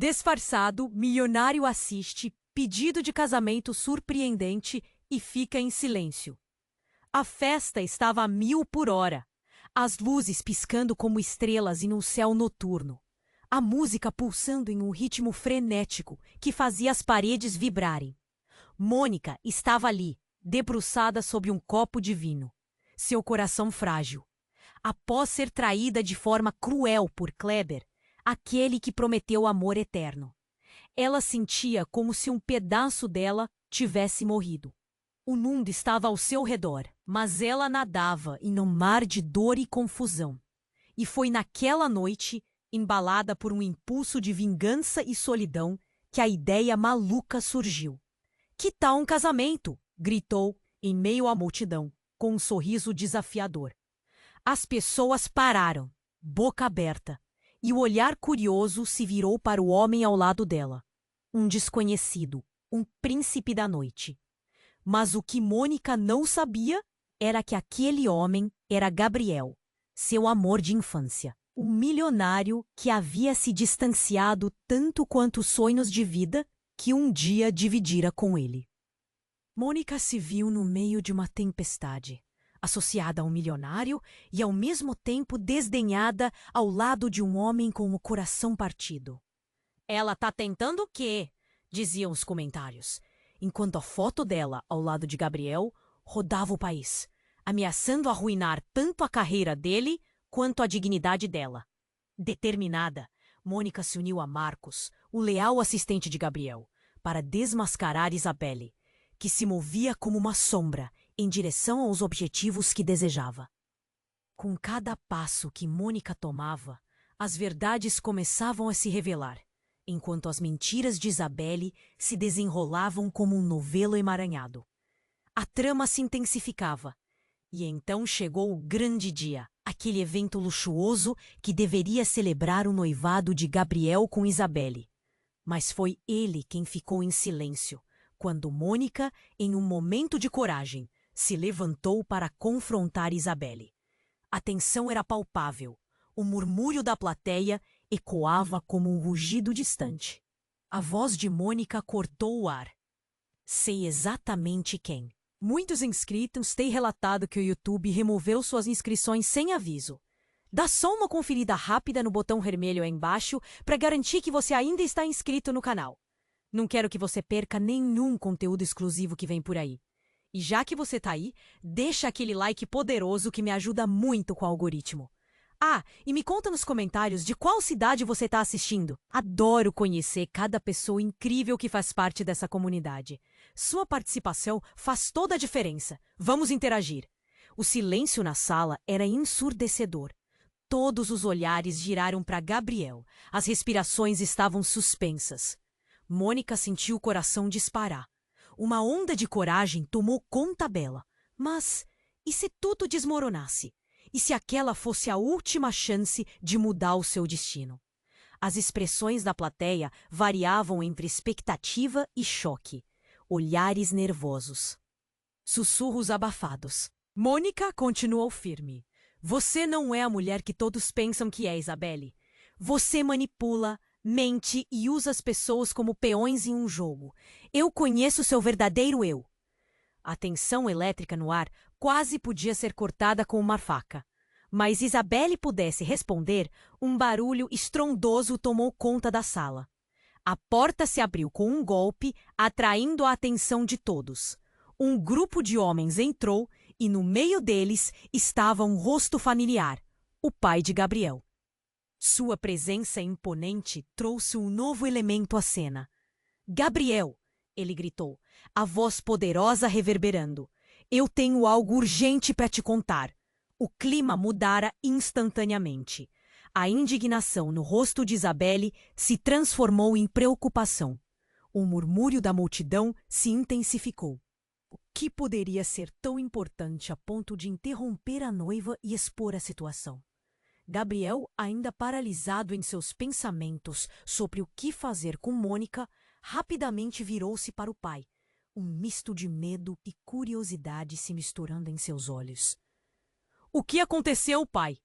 Disfarçado, milionário assiste, pedido de casamento surpreendente e fica em silêncio. A festa estava a 1000 por hora, as luzes piscando como estrelas em um céu noturno, a música pulsando em um ritmo frenético que fazia as paredes vibrarem. Mônica estava ali, debruçada sob um copo de vinho, seu coração frágil. Após ser traída de forma cruel por Kleber, aquele que prometeu amor eterno, ela sentia como se um pedaço dela tivesse morrido. O mundo estava ao seu redor, mas ela nadava em um mar de dor e confusão. E foi naquela noite, embalada por um impulso de vingança e solidão, que a ideia maluca surgiu. "Que tal um casamento?" gritou, em meio à multidão, com um sorriso desafiador. As pessoas pararam, boca aberta, e o olhar curioso se virou para o homem ao lado dela. Um desconhecido, um príncipe da noite. Mas o que Mônica não sabia era que aquele homem era Gabriel, seu amor de infância. O milionário que havia se distanciado tanto quanto os sonhos de vida que um dia dividira com ele. Mônica se viu no meio de uma tempestade, associada a um milionário e ao mesmo tempo desdenhada ao lado de um homem com o coração partido. "Ela tá tentando o quê?" diziam os comentários, enquanto a foto dela ao lado de Gabriel rodava o país, ameaçando arruinar tanto a carreira dele quanto a dignidade dela. Determinada, Mônica se uniu a Marcos, o leal assistente de Gabriel, para desmascarar Isabelle, que se movia como uma sombra em direção aos objetivos que desejava. Com cada passo que Mônica tomava, as verdades começavam a se revelar, enquanto as mentiras de Isabelle se desenrolavam como um novelo emaranhado. A trama se intensificava, e então chegou o grande dia, aquele evento luxuoso que deveria celebrar o noivado de Gabriel com Isabelle. Mas foi ele quem ficou em silêncio, quando Mônica, em um momento de coragem, se levantou para confrontar Isabelle. A tensão era palpável. O murmúrio da plateia ecoava como um rugido distante. A voz de Mônica cortou o ar. "Sei exatamente quem." Muitos inscritos têm relatado que o YouTube removeu suas inscrições sem aviso. Dá só uma conferida rápida no botão vermelho aí embaixo para garantir que você ainda está inscrito no canal. Não quero que você perca nenhum conteúdo exclusivo que vem por aí. E já que você tá aí, deixa aquele like poderoso que me ajuda muito com o algoritmo. Ah, e me conta nos comentários de qual cidade você está assistindo. Adoro conhecer cada pessoa incrível que faz parte dessa comunidade. Sua participação faz toda a diferença. Vamos interagir. O silêncio na sala era ensurdecedor. Todos os olhares giraram para Gabriel. As respirações estavam suspensas. Mônica sentiu o coração disparar. Uma onda de coragem tomou conta dela. Mas e se tudo desmoronasse? E se aquela fosse a última chance de mudar o seu destino? As expressões da plateia variavam entre expectativa e choque. Olhares nervosos. Sussurros abafados. Mônica continuou firme. "Você não é a mulher que todos pensam que é, Isabelle. Você manipula, mente e usa as pessoas como peões em um jogo. Eu conheço seu verdadeiro eu." A tensão elétrica no ar quase podia ser cortada com uma faca. Mas Isabelle pudesse responder, um barulho estrondoso tomou conta da sala. A porta se abriu com um golpe, atraindo a atenção de todos. Um grupo de homens entrou e no meio deles estava um rosto familiar, o pai de Gabriel. Sua presença imponente trouxe um novo elemento à cena. "Gabriel!" ele gritou, a voz poderosa reverberando. "Eu tenho algo urgente para te contar." O clima mudara instantaneamente. A indignação no rosto de Isabelle se transformou em preocupação. O murmúrio da multidão se intensificou. O que poderia ser tão importante a ponto de interromper a noiva e expor a situação? Gabriel, ainda paralisado em seus pensamentos sobre o que fazer com Mônica, rapidamente virou-se para o pai, um misto de medo e curiosidade se misturando em seus olhos. "O que aconteceu, pai?"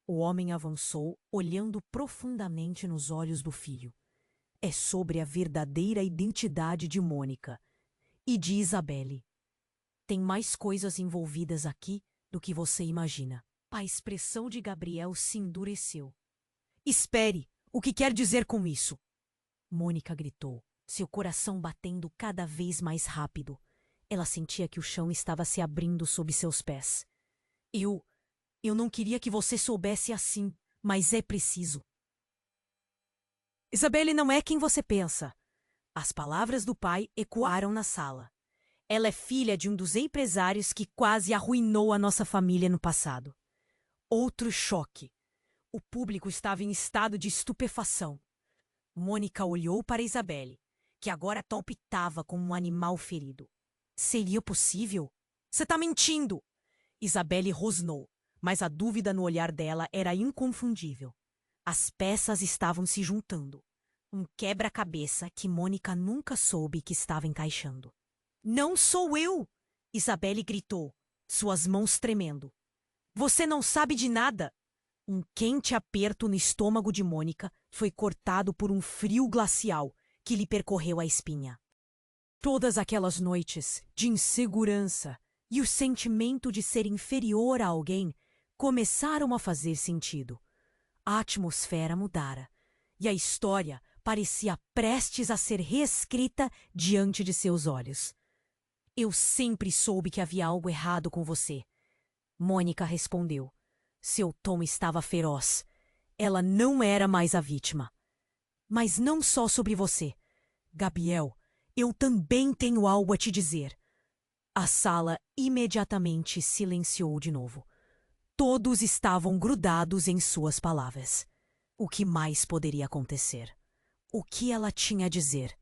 O homem avançou, olhando profundamente nos olhos do filho. é sobre a verdadeira identidade de Mônica e de Isabelle. Tem mais coisas envolvidas aqui do que você imagina. A expressão de Gabriel se endureceu. Espere! O que quer dizer com isso? Mônica gritou, seu coração batendo cada vez mais rápido. Ela sentia que o chão estava se abrindo sob seus pés. Eu não queria que você soubesse assim, mas é preciso. Isabelle não é quem você pensa. As palavras do pai ecoaram na sala. Ela é filha de um dos empresários que quase arruinou a nossa família no passado. Outro choque. O público estava em estado de estupefação. Mônica olhou para Isabelle, que agora palpitava como um animal ferido. Seria possível? Você está mentindo! Isabelle rosnou, mas a dúvida no olhar dela era inconfundível. As peças estavam se juntando. Um quebra-cabeça que Mônica nunca soube que estava encaixando. Não sou eu! Isabelle gritou, suas mãos tremendo. Você não sabe de nada! Um quente aperto no estômago de Mônica foi cortado por um frio glacial que lhe percorreu a espinha. Todas aquelas noites de insegurança e o sentimento de ser inferior a alguém começaram a fazer sentido. A atmosfera mudara e a história parecia prestes a ser reescrita diante de seus olhos. Eu sempre soube que havia algo errado com você. Mônica respondeu. Seu tom estava feroz. Ela não era mais a vítima. Mas não só sobre você. Gabriel, eu também tenho algo a te dizer. A sala imediatamente silenciou de novo. Todos estavam grudados em suas palavras. O que mais poderia acontecer? O que ela tinha a dizer?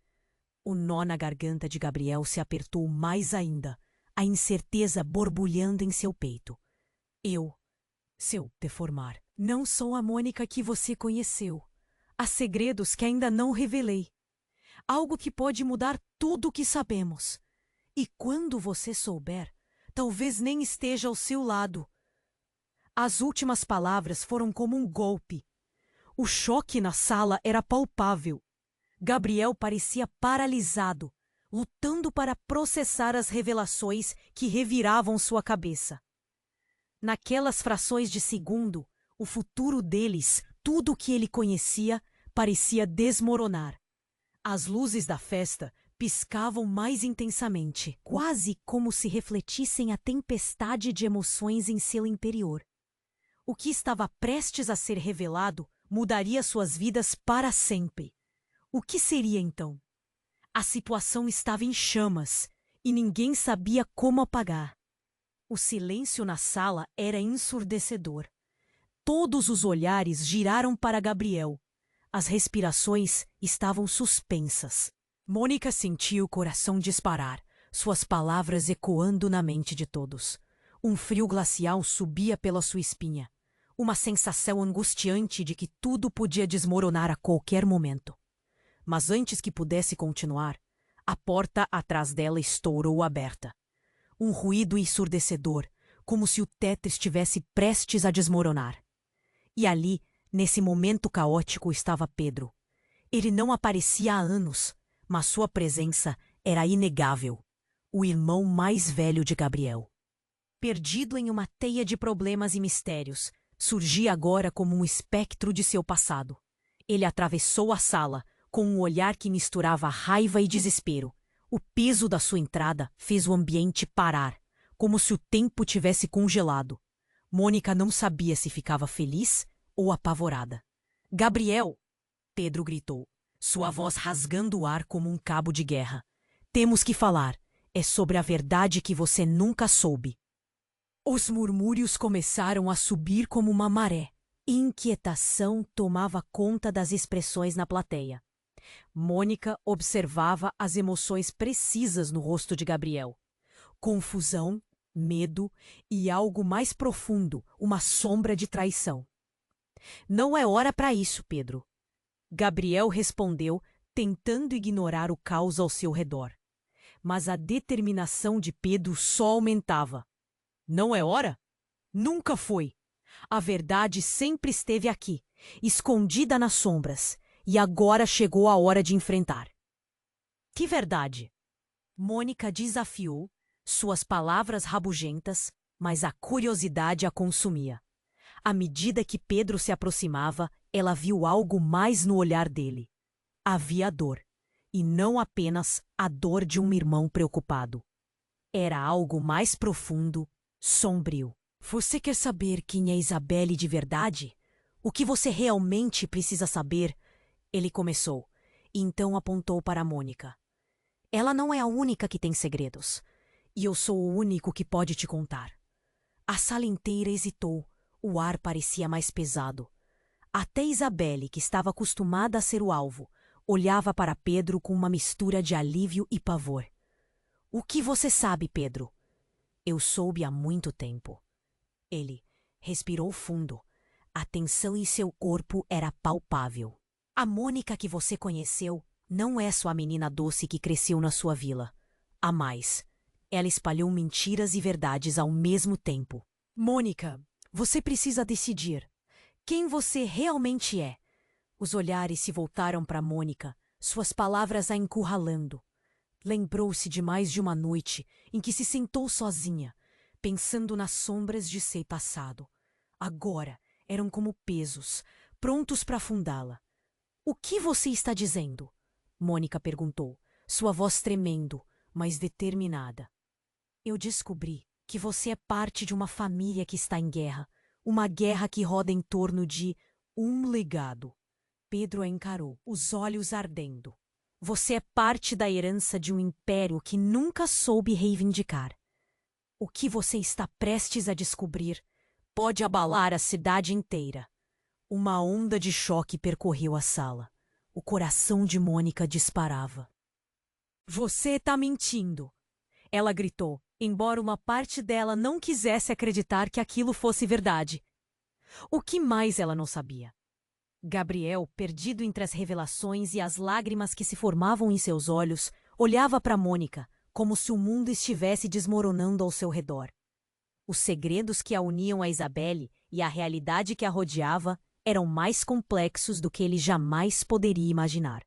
O nó na garganta de Gabriel se apertou mais ainda, a incerteza borbulhando em seu peito. Eu, seu deformar, não sou a Mônica que você conheceu. Há segredos que ainda não revelei. Algo que pode mudar tudo o que sabemos. E quando você souber, talvez nem esteja ao seu lado. As últimas palavras foram como um golpe. O choque na sala era palpável. Gabriel parecia paralisado, lutando para processar as revelações que reviravam sua cabeça. Naquelas frações de segundo, o futuro deles, tudo o que ele conhecia, parecia desmoronar. As luzes da festa piscavam mais intensamente, quase como se refletissem a tempestade de emoções em seu interior. O que estava prestes a ser revelado mudaria suas vidas para sempre. O que seria então? A situação estava em chamas e ninguém sabia como apagar. O silêncio na sala era ensurdecedor. Todos os olhares giraram para Gabriel. As respirações estavam suspensas. Mônica sentiu o coração disparar, suas palavras ecoando na mente de todos. Um frio glacial subia pela sua espinha. Uma sensação angustiante de que tudo podia desmoronar a qualquer momento. Mas antes que pudesse continuar, a porta atrás dela estourou aberta. Um ruído ensurdecedor, como se o teto estivesse prestes a desmoronar. E ali, nesse momento caótico, estava Pedro. Ele não aparecia há anos, mas sua presença era inegável. O irmão mais velho de Gabriel. Perdido em uma teia de problemas e mistérios, surgia agora como um espectro de seu passado. Ele atravessou a sala, com um olhar que misturava raiva e desespero. O peso da sua entrada fez o ambiente parar, como se o tempo tivesse congelado. Mônica não sabia se ficava feliz ou apavorada. Gabriel! Pedro gritou, sua voz rasgando o ar como um cabo de guerra. Temos que falar. É sobre a verdade que você nunca soube. Os murmúrios começaram a subir como uma maré. Inquietação tomava conta das expressões na plateia. Mônica observava as emoções precisas no rosto de Gabriel. Confusão, medo e algo mais profundo, uma sombra de traição. Não é hora para isso, Pedro. Gabriel respondeu, tentando ignorar o caos ao seu redor. Mas a determinação de Pedro só aumentava. Não é hora? Nunca foi. A verdade sempre esteve aqui, escondida nas sombras, e agora chegou a hora de enfrentar. Que verdade? Mônica desafiou, suas palavras rabugentas, mas a curiosidade a consumia. À medida que Pedro se aproximava, ela viu algo mais no olhar dele. Havia dor, e não apenas a dor de um irmão preocupado. Era algo mais profundo, sombrio. Você quer saber quem é Isabelle de verdade? O que você realmente precisa saber? Ele começou, e então apontou para Mônica. Ela não é a única que tem segredos, e eu sou o único que pode te contar. A sala inteira hesitou, o ar parecia mais pesado. Até Isabelle, que estava acostumada a ser o alvo, olhava para Pedro com uma mistura de alívio e pavor. O que você sabe, Pedro? Eu soube há muito tempo. Ele respirou fundo. A tensão em seu corpo era palpável. A Mônica que você conheceu não é só a menina doce que cresceu na sua vila. Há mais. Ela espalhou mentiras e verdades ao mesmo tempo. Mônica, você precisa decidir. Quem você realmente é? Os olhares se voltaram para Mônica, suas palavras a encurralando. Lembrou-se de mais de uma noite em que se sentou sozinha, pensando nas sombras de seu passado. Agora eram como pesos, prontos para afundá-la. O que você está dizendo? Mônica perguntou, sua voz tremendo, mas determinada. Eu descobri que você é parte de uma família que está em guerra, uma guerra que roda em torno de um legado. Pedro a encarou, os olhos ardendo. Você é parte da herança de um império que nunca soube reivindicar. O que você está prestes a descobrir pode abalar a cidade inteira. Uma onda de choque percorreu a sala. O coração de Mônica disparava. Você está mentindo! Ela gritou, embora uma parte dela não quisesse acreditar que aquilo fosse verdade. O que mais ela não sabia? Gabriel, perdido entre as revelações e as lágrimas que se formavam em seus olhos, olhava para Mônica, como se o mundo estivesse desmoronando ao seu redor. Os segredos que a uniam a Isabelle e a realidade que a rodeava eram mais complexos do que ele jamais poderia imaginar.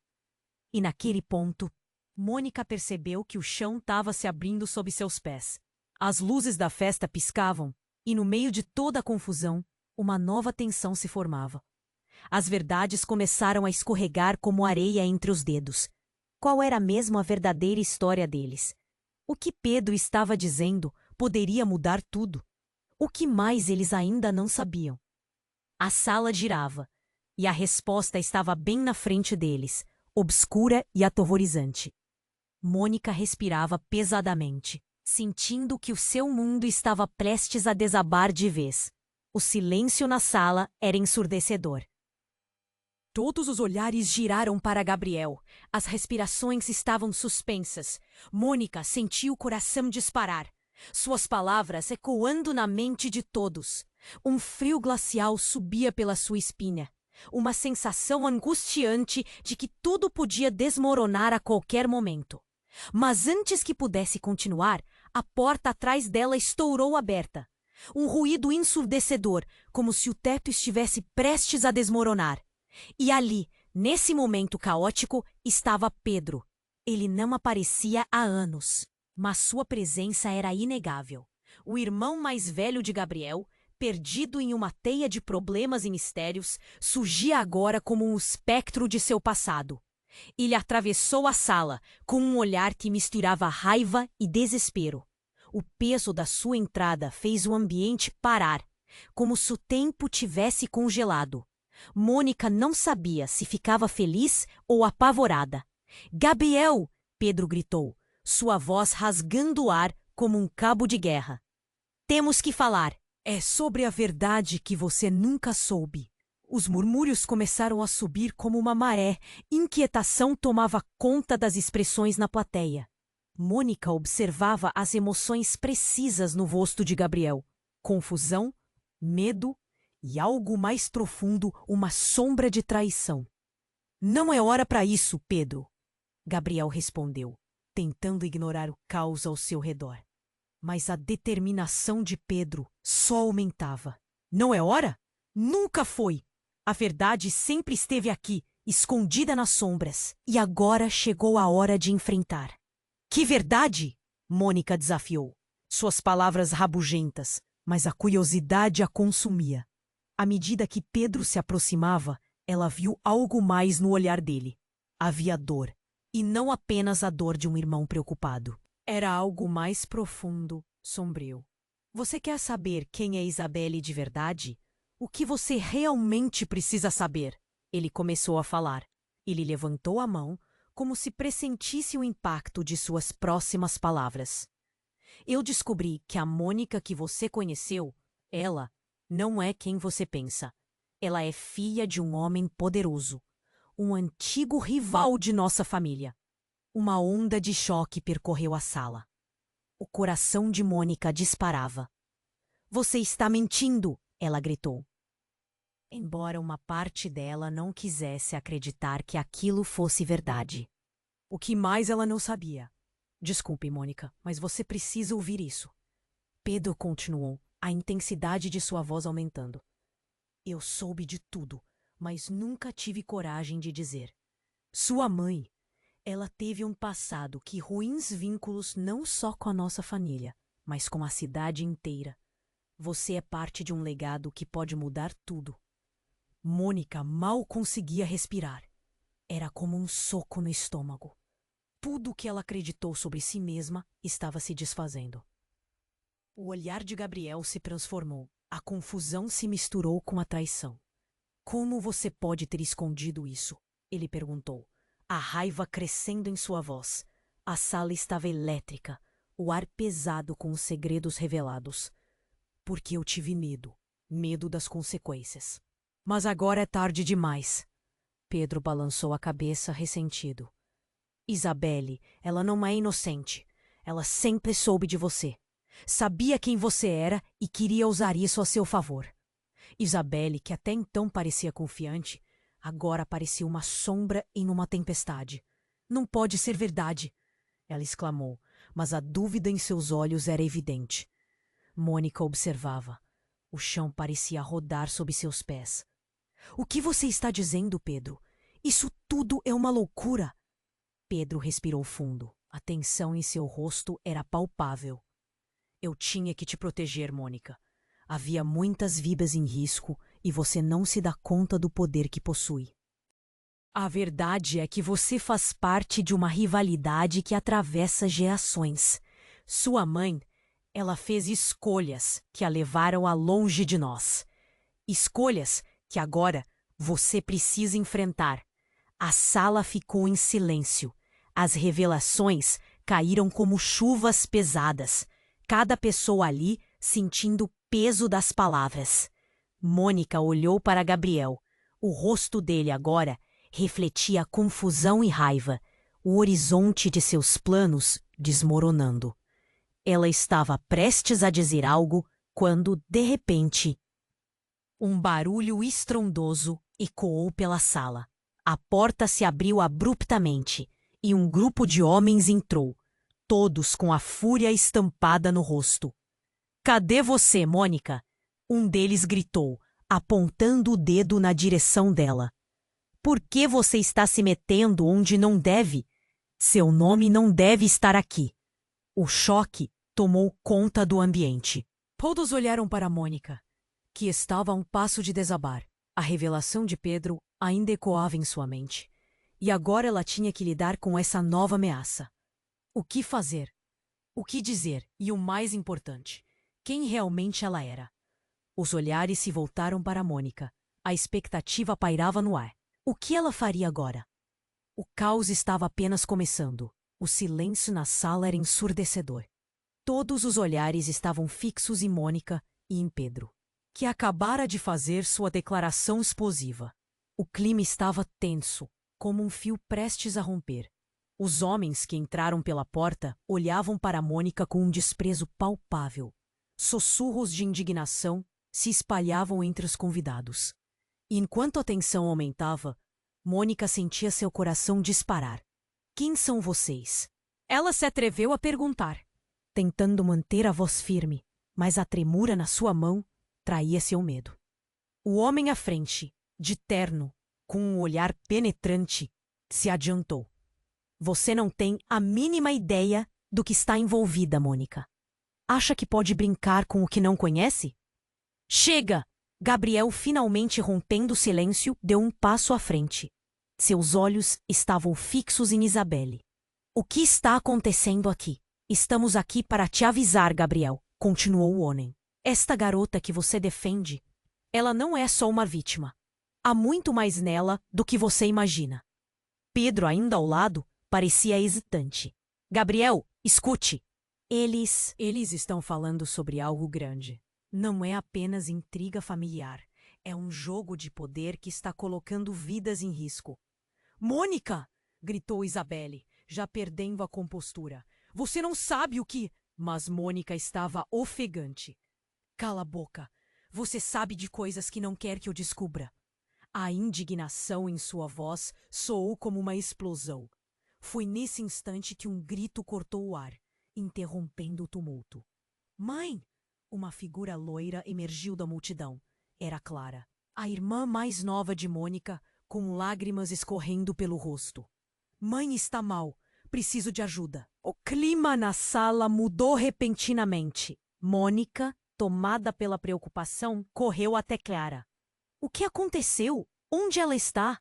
E naquele ponto, Mônica percebeu que o chão estava se abrindo sob seus pés. As luzes da festa piscavam, e no meio de toda a confusão, uma nova tensão se formava. As verdades começaram a escorregar como areia entre os dedos. Qual era mesmo a verdadeira história deles? O que Pedro estava dizendo poderia mudar tudo. O que mais eles ainda não sabiam? A sala girava, e a resposta estava bem na frente deles, obscura e aterrorizante. Mônica respirava pesadamente, sentindo que o seu mundo estava prestes a desabar de vez. O silêncio na sala era ensurdecedor. Todos os olhares giraram para Gabriel. As respirações estavam suspensas. Mônica sentiu o coração disparar. Suas palavras ecoando na mente de todos. Um frio glacial subia pela sua espinha. Uma sensação angustiante de que tudo podia desmoronar a qualquer momento. Mas antes que pudesse continuar, a porta atrás dela estourou aberta. Um ruído ensurdecedor, como se o teto estivesse prestes a desmoronar. E ali, nesse momento caótico, estava Pedro. Ele não aparecia há anos, mas sua presença era inegável. O irmão mais velho de Gabriel, perdido em uma teia de problemas e mistérios, surgia agora como um espectro de seu passado. Ele atravessou a sala com um olhar que misturava raiva e desespero. O peso da sua entrada fez o ambiente parar, como se o tempo tivesse congelado. Mônica não sabia se ficava feliz ou apavorada. Gabriel! Pedro gritou, sua voz rasgando o ar como um cabo de guerra. Temos que falar. É sobre a verdade que você nunca soube. Os murmúrios começaram a subir como uma maré. Inquietação tomava conta das expressões na plateia. Mônica observava as emoções precisas no rosto de Gabriel. Confusão, medo e algo mais profundo, uma sombra de traição. Não é hora para isso, Pedro, Gabriel respondeu, tentando ignorar o caos ao seu redor. Mas a determinação de Pedro só aumentava. Não é hora? Nunca foi! A verdade sempre esteve aqui, escondida nas sombras, e agora chegou a hora de enfrentar. Que verdade? Mônica desafiou. Suas palavras rabugentas, mas a curiosidade a consumia. À medida que Pedro se aproximava, ela viu algo mais no olhar dele. Havia dor, e não apenas a dor de um irmão preocupado. Era algo mais profundo, sombrio. Você quer saber quem é Isabelle de verdade? O que você realmente precisa saber? Ele começou a falar. Ele levantou a mão, como se pressentisse o impacto de suas próximas palavras. Eu descobri que a Mônica que você conheceu, ela, não é quem você pensa. Ela é filha de um homem poderoso, um antigo rival de nossa família. Uma onda de choque percorreu a sala. O coração de Mônica disparava. Você está mentindo! Ela gritou. Embora uma parte dela não quisesse acreditar que aquilo fosse verdade. O que mais ela não sabia? Desculpe, Mônica, mas você precisa ouvir isso. Pedro continuou, a intensidade de sua voz aumentando. Eu soube de tudo, mas nunca tive coragem de dizer. Sua mãe, ela teve um passado que ruins vínculos não só com a nossa família, mas com a cidade inteira. Você é parte de um legado que pode mudar tudo. Mônica mal conseguia respirar. Era como um soco no estômago. Tudo o que ela acreditou sobre si mesma estava se desfazendo. O olhar de Gabriel se transformou. A confusão se misturou com a traição. Como você pode ter escondido isso? Ele perguntou, a raiva crescendo em sua voz. A sala estava elétrica, o ar pesado com os segredos revelados. Porque eu tive medo, medo das consequências. Mas agora é tarde demais. Pedro balançou a cabeça ressentido. Isabelle, ela não é inocente. Ela sempre soube de você. Sabia quem você era e queria usar isso a seu favor. Isabelle, que até então parecia confiante, agora parecia uma sombra em uma tempestade. Não pode ser verdade, ela exclamou, mas a dúvida em seus olhos era evidente. Mônica observava. O chão parecia rodar sob seus pés. O que você está dizendo, Pedro? Isso tudo é uma loucura. Pedro respirou fundo. A tensão em seu rosto era palpável. Eu tinha que te proteger, Mônica. Havia muitas vidas em risco e você não se dá conta do poder que possui. A verdade é que você faz parte de uma rivalidade que atravessa gerações. Sua mãe, ela fez escolhas que a levaram a longe de nós. Escolhas que agora você precisa enfrentar. A sala ficou em silêncio. As revelações caíram como chuvas pesadas. Cada pessoa ali sentindo o peso das palavras. Mônica olhou para Gabriel. O rosto dele agora refletia confusão e raiva, o horizonte de seus planos desmoronando. Ela estava prestes a dizer algo quando, de repente, um barulho estrondoso ecoou pela sala. A porta se abriu abruptamente e um grupo de homens entrou, todos com a fúria estampada no rosto. Cadê você, Mônica? Um deles gritou, apontando o dedo na direção dela. Por que você está se metendo onde não deve? Seu nome não deve estar aqui. O choque tomou conta do ambiente. Todos olharam para Mônica, que estava a um passo de desabar. A revelação de Pedro ainda ecoava em sua mente. E agora ela tinha que lidar com essa nova ameaça. O que fazer? O que dizer? E o mais importante, quem realmente ela era? Os olhares se voltaram para Mônica. A expectativa pairava no ar. O que ela faria agora? O caos estava apenas começando. O silêncio na sala era ensurdecedor. Todos os olhares estavam fixos em Mônica e em Pedro, que acabara de fazer sua declaração explosiva. O clima estava tenso, como um fio prestes a romper. Os homens que entraram pela porta olhavam para Mônica com um desprezo palpável. Sussurros de indignação se espalhavam entre os convidados. E enquanto a tensão aumentava, Mônica sentia seu coração disparar. Quem são vocês? Ela se atreveu a perguntar, tentando manter a voz firme, mas a tremura na sua mão traía seu medo. O homem à frente, de terno, Com um olhar penetrante, se adiantou. Você não tem a mínima ideia do que está envolvida, Mônica. Acha que pode brincar com o que não conhece? Chega! Gabriel, finalmente rompendo o silêncio, deu um passo à frente. Seus olhos estavam fixos em Isabelle. O que está acontecendo aqui? Estamos aqui para te avisar, Gabriel, continuou o homem. Esta garota que você defende, ela não é só uma vítima. Há muito mais nela do que você imagina. Pedro, ainda ao lado, parecia hesitante. Gabriel, escute. Eles estão falando sobre algo grande. Não é apenas intriga familiar. É um jogo de poder que está colocando vidas em risco. Mônica! Gritou Isabelle, já perdendo a compostura. Você não sabe o que... Mas Mônica estava ofegante. Cala a boca. Você sabe de coisas que não quer que eu descubra. A indignação em sua voz soou como uma explosão. Foi nesse instante que um grito cortou o ar, interrompendo o tumulto. Mãe! Uma figura loira emergiu da multidão. Era Clara, a irmã mais nova de Mônica, com lágrimas escorrendo pelo rosto. Mãe está mal. Preciso de ajuda. O clima na sala mudou repentinamente. Mônica, tomada pela preocupação, correu até Clara. O que aconteceu? Onde ela está?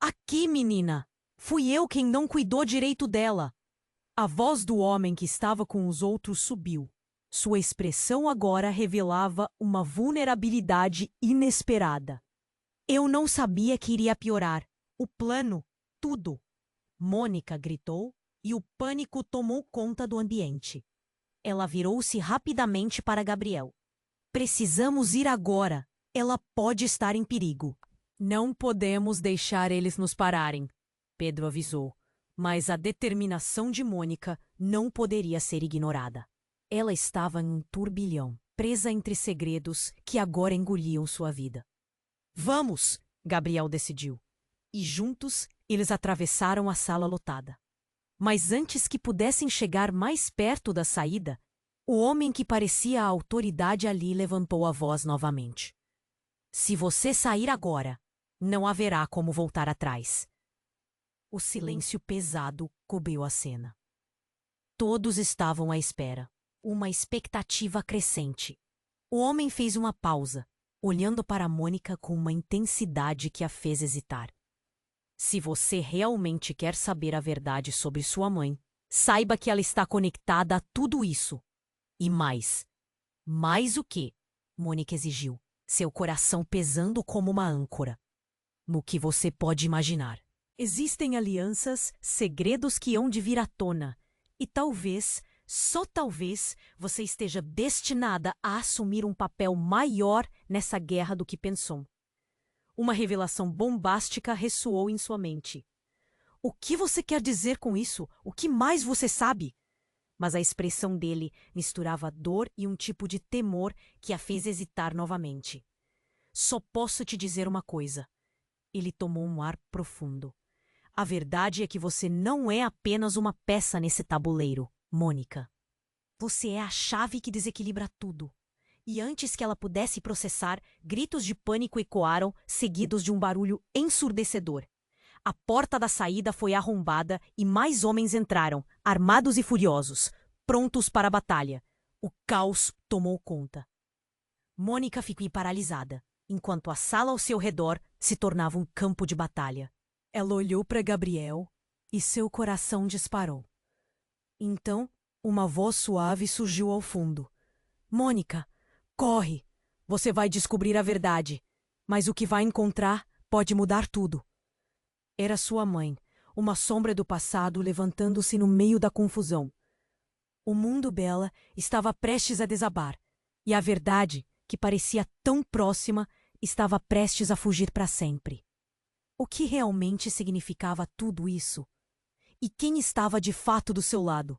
Aqui, menina. Fui eu quem não cuidou direito dela. A voz do homem que estava com os outros subiu. Sua expressão agora revelava uma vulnerabilidade inesperada. Eu não sabia que iria piorar. O plano, tudo. Mônica gritou e o pânico tomou conta do ambiente. Ela virou-se rapidamente para Gabriel. Precisamos ir agora. Ela pode estar em perigo. Não podemos deixar eles nos pararem, Pedro avisou. Mas a determinação de Mônica não poderia ser ignorada. Ela estava em um turbilhão, presa entre segredos que agora engoliam sua vida. Vamos! Gabriel decidiu. E juntos eles atravessaram a sala lotada. Mas antes que pudessem chegar mais perto da saída, o homem que parecia a autoridade ali levantou a voz novamente. Se você sair agora, não haverá como voltar atrás. O silêncio pesado cobriu a cena. Todos estavam à espera, uma expectativa crescente. O homem fez uma pausa, olhando para Mônica com uma intensidade que a fez hesitar. Se você realmente quer saber a verdade sobre sua mãe, saiba que ela está conectada a tudo isso. E mais. Mais o quê? Mônica exigiu, seu coração pesando como uma âncora. No que você pode imaginar. Existem alianças, segredos que hão de vir à tona. E talvez, só talvez, você esteja destinada a assumir um papel maior nessa guerra do que pensou. Uma revelação bombástica ressoou em sua mente. O que você quer dizer com isso? O que mais você sabe? Mas a expressão dele misturava dor e um tipo de temor que a fez hesitar novamente. Só posso te dizer uma coisa. Ele tomou um ar profundo. A verdade é que você não é apenas uma peça nesse tabuleiro, Mônica. Você é a chave que desequilibra tudo. E antes que ela pudesse processar, gritos de pânico ecoaram, seguidos de um barulho ensurdecedor. A porta da saída foi arrombada e mais homens entraram, armados e furiosos, prontos para a batalha. O caos tomou conta. Mônica ficou paralisada, enquanto a sala ao seu redor se tornava um campo de batalha. Ela olhou para Gabriel e seu coração disparou. Então, uma voz suave surgiu ao fundo. Mônica, corre! Você vai descobrir a verdade, mas o que vai encontrar pode mudar tudo. Era sua mãe, uma sombra do passado levantando-se no meio da confusão. O mundo dela estava prestes a desabar, e a verdade, que parecia tão próxima, estava prestes a fugir para sempre. O que realmente significava tudo isso? E quem estava de fato do seu lado?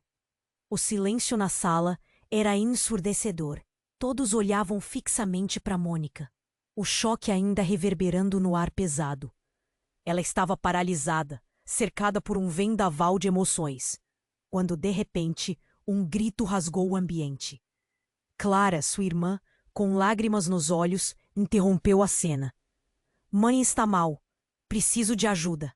O silêncio na sala era ensurdecedor. Todos olhavam fixamente para Mônica, o choque ainda reverberando no ar pesado. Ela estava paralisada, cercada por um vendaval de emoções, quando de repente um grito rasgou o ambiente. Clara, sua irmã, com lágrimas nos olhos, interrompeu a cena. Mãe está mal. Preciso de ajuda.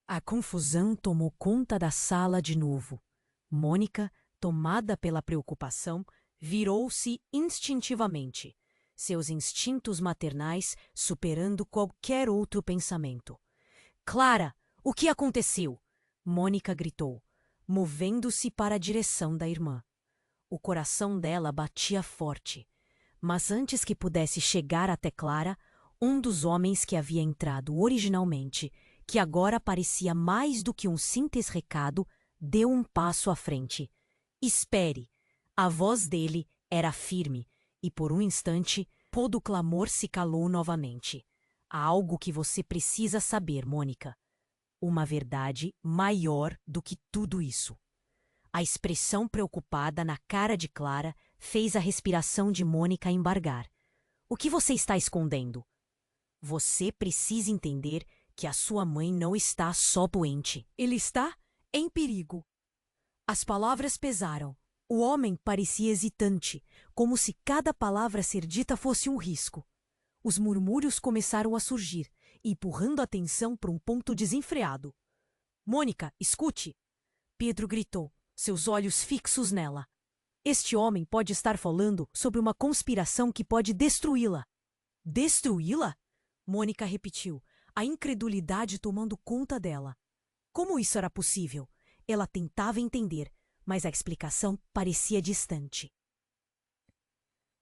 A confusão tomou conta da sala de novo. Mônica, tomada pela preocupação, virou-se instintivamente, seus instintos maternais superando qualquer outro pensamento. Clara, o que aconteceu? Mônica gritou, movendo-se para a direção da irmã. O coração dela batia forte, mas antes que pudesse chegar até Clara, um dos homens que havia entrado originalmente, que agora parecia mais do que um simples recado, deu um passo à frente. Espere! A voz dele era firme, e por um instante, todo o clamor se calou novamente. Há algo que você precisa saber, Mônica. Uma verdade maior do que tudo isso. A expressão preocupada na cara de Clara fez a respiração de Mônica embargar. O que você está escondendo? Você precisa entender que a sua mãe não está só doente. Ele está em perigo. As palavras pesaram. O homem parecia hesitante, como se cada palavra a ser dita fosse um risco. Os murmúrios começaram a surgir, empurrando a tensão para um ponto desenfreado. Mônica, escute! Pedro gritou, seus olhos fixos nela. Este homem pode estar falando sobre uma conspiração que pode destruí-la. Destruí-la? Mônica repetiu, a incredulidade tomando conta dela. Como isso era possível? Ela tentava entender, mas a explicação parecia distante.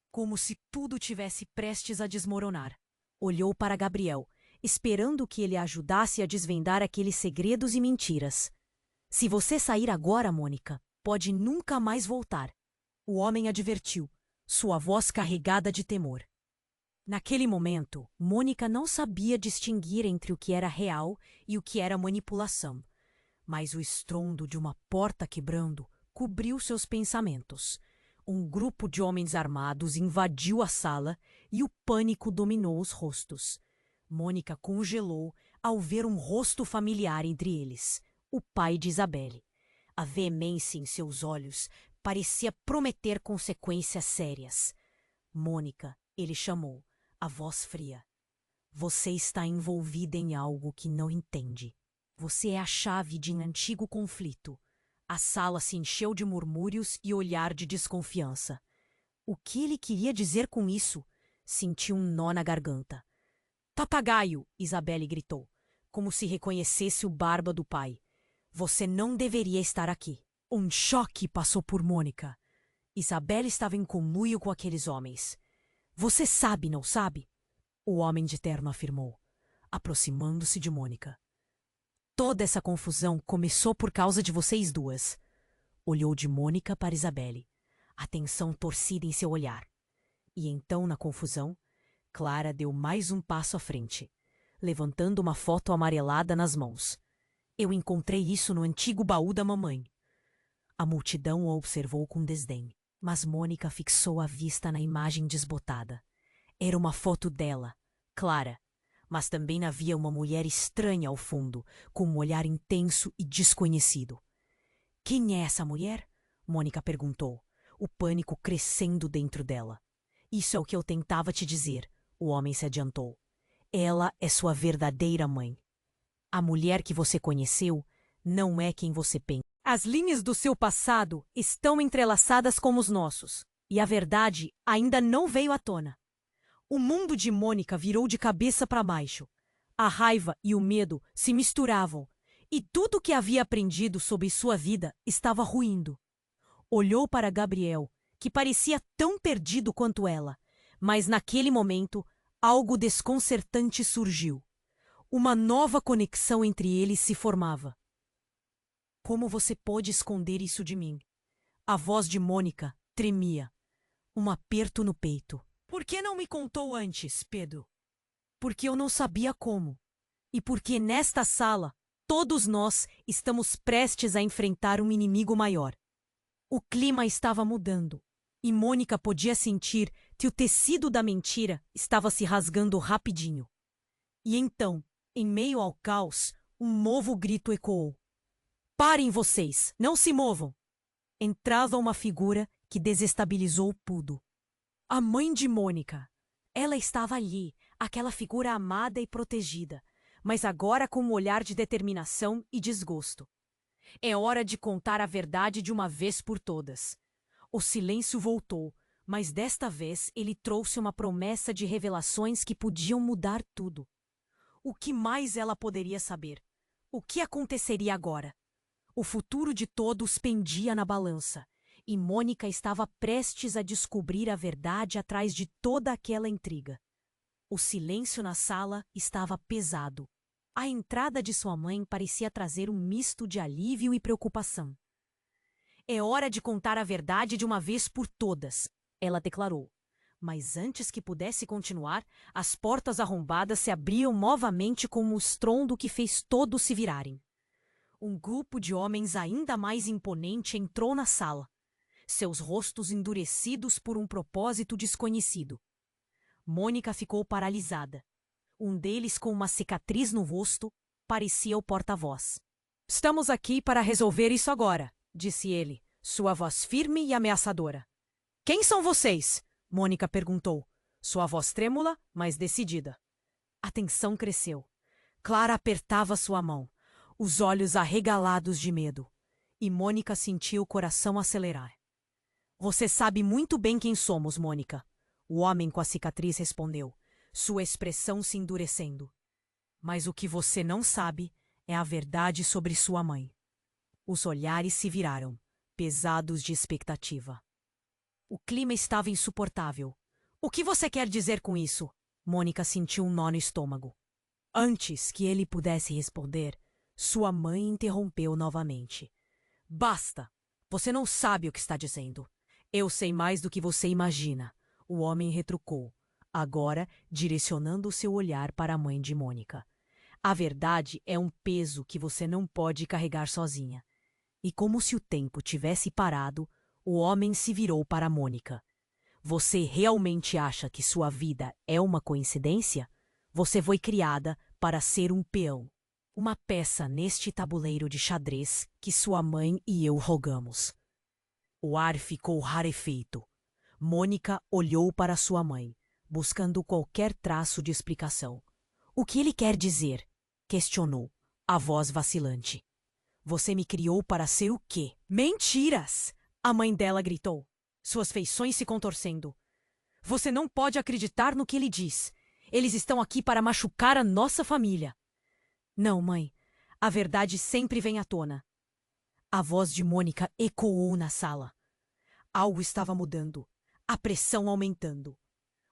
Como se tudo tivesse prestes a desmoronar. Olhou para Gabriel, esperando que ele a ajudasse a desvendar aqueles segredos e mentiras. Se você sair agora, Mônica, pode nunca mais voltar. O homem advertiu, sua voz carregada de temor. Naquele momento, Mônica não sabia distinguir entre o que era real e o que era manipulação. Mas o estrondo de uma porta quebrando cobriu seus pensamentos. Um grupo de homens armados invadiu a sala e o pânico dominou os rostos. Mônica congelou ao ver um rosto familiar entre eles, o pai de Isabelle. A veemência em seus olhos parecia prometer consequências sérias. Mônica, ele chamou, a voz fria. Você está envolvida em algo que não entende. Você é a chave de um antigo conflito. A sala se encheu de murmúrios e olhar de desconfiança. O que ele queria dizer com isso? Sentiu um nó na garganta. Papagaio! Isabelle gritou, como se reconhecesse o barba do pai. Você não deveria estar aqui. Um choque passou por Mônica. Isabelle estava em conluio com aqueles homens. Você sabe, não sabe? O homem de terno afirmou, aproximando-se de Mônica. Toda essa confusão começou por causa de vocês duas. Olhou de Mônica para Isabelle, a tensão torcida em seu olhar. E então, na confusão, Clara deu mais um passo à frente, levantando uma foto amarelada nas mãos. Eu encontrei isso no antigo baú da mamãe. A multidão a observou com desdém, mas Mônica fixou a vista na imagem desbotada. Era uma foto dela, Clara, mas também havia uma mulher estranha ao fundo, com um olhar intenso e desconhecido. Quem é essa mulher? Mônica perguntou, o pânico crescendo dentro dela. Isso é o que eu tentava te dizer, o homem se adiantou. Ela é sua verdadeira mãe. A mulher que você conheceu não é quem você pensa. As linhas do seu passado estão entrelaçadas como os nossos, e a verdade ainda não veio à tona. O mundo de Mônica virou de cabeça para baixo. A raiva e o medo se misturavam, e tudo o que havia aprendido sobre sua vida estava ruindo. Olhou para Gabriel, que parecia tão perdido quanto ela, mas naquele momento algo desconcertante surgiu. Uma nova conexão entre eles se formava. Como você pôde esconder isso de mim? A voz de Mônica tremia. Um aperto no peito. Por que não me contou antes, Pedro? Porque eu não sabia como. E porque nesta sala, todos nós estamos prestes a enfrentar um inimigo maior. O clima estava mudando, e Mônica podia sentir que o tecido da mentira estava se rasgando rapidinho. E então, em meio ao caos, um novo grito ecoou. Parem vocês! Não se movam! Entrava uma figura que desestabilizou tudo. A mãe de Mônica. Ela estava ali, aquela figura amada e protegida, mas agora com um olhar de determinação e desgosto. É hora de contar a verdade de uma vez por todas. O silêncio voltou, mas desta vez ele trouxe uma promessa de revelações que podiam mudar tudo. O que mais ela poderia saber? O que aconteceria agora? O futuro de todos pendia na balança, e Mônica estava prestes a descobrir a verdade atrás de toda aquela intriga. O silêncio na sala estava pesado. A entrada de sua mãe parecia trazer um misto de alívio e preocupação. É hora de contar a verdade de uma vez por todas, ela declarou. Mas antes que pudesse continuar, as portas arrombadas se abriam novamente com um estrondo que fez todos se virarem. Um grupo de homens ainda mais imponente entrou na sala, seus rostos endurecidos por um propósito desconhecido. Mônica ficou paralisada. Um deles, com uma cicatriz no rosto, parecia o porta-voz. "Estamos aqui para resolver isso agora", disse ele, sua voz firme e ameaçadora. "Quem são vocês?" Mônica perguntou, sua voz trêmula, mas decidida. A tensão cresceu. Clara apertava sua mão, os olhos arregalados de medo, e Mônica sentiu o coração acelerar. "Você sabe muito bem quem somos, Mônica", o homem com a cicatriz respondeu, sua expressão se endurecendo. "Mas o que você não sabe é a verdade sobre sua mãe." Os olhares se viraram, pesados de expectativa. O clima estava insuportável. "O que você quer dizer com isso?" Mônica sentiu um nó no estômago. Antes que ele pudesse responder, sua mãe interrompeu novamente. "Basta! Você não sabe o que está dizendo. Eu sei mais do que você imagina", o homem retrucou, agora direcionando seu olhar para a mãe de Mônica. "A verdade é um peso que você não pode carregar sozinha." E como se o tempo tivesse parado, o homem se virou para Mônica. "Você realmente acha que sua vida é uma coincidência? Você foi criada para ser um peão, uma peça neste tabuleiro de xadrez que sua mãe e eu rogamos." O ar ficou rarefeito. Mônica olhou para sua mãe, buscando qualquer traço de explicação. "O que ele quer dizer?" questionou, a voz vacilante. "Você me criou para ser o quê?" "Mentiras!" a mãe dela gritou, suas feições se contorcendo. "Você não pode acreditar no que ele diz. Eles estão aqui para machucar a nossa família." "Não, mãe. A verdade sempre vem à tona." A voz de Mônica ecoou na sala. Algo estava mudando, a pressão aumentando.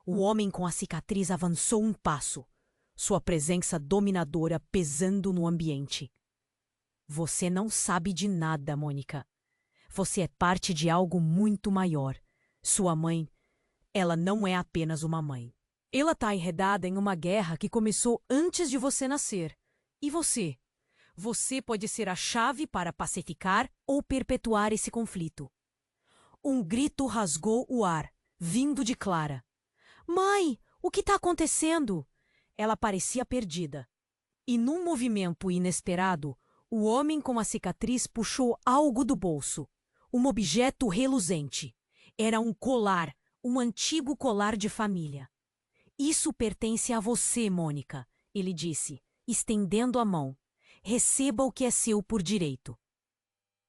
O homem com a cicatriz avançou um passo, sua presença dominadora pesando no ambiente. "Você não sabe de nada, Mônica. Você é parte de algo muito maior. Sua mãe, ela não é apenas uma mãe. Ela está enredada em uma guerra que começou antes de você nascer. E você? Você pode ser a chave para pacificar ou perpetuar esse conflito." Um grito rasgou o ar, vindo de Clara. "Mãe, o que está acontecendo?" Ela parecia perdida. E num movimento inesperado, o homem com a cicatriz puxou algo do bolso. Um objeto reluzente. Era um colar, um antigo colar de família. "Isso pertence a você, Mônica", ele disse, estendendo a mão. "Receba o que é seu por direito."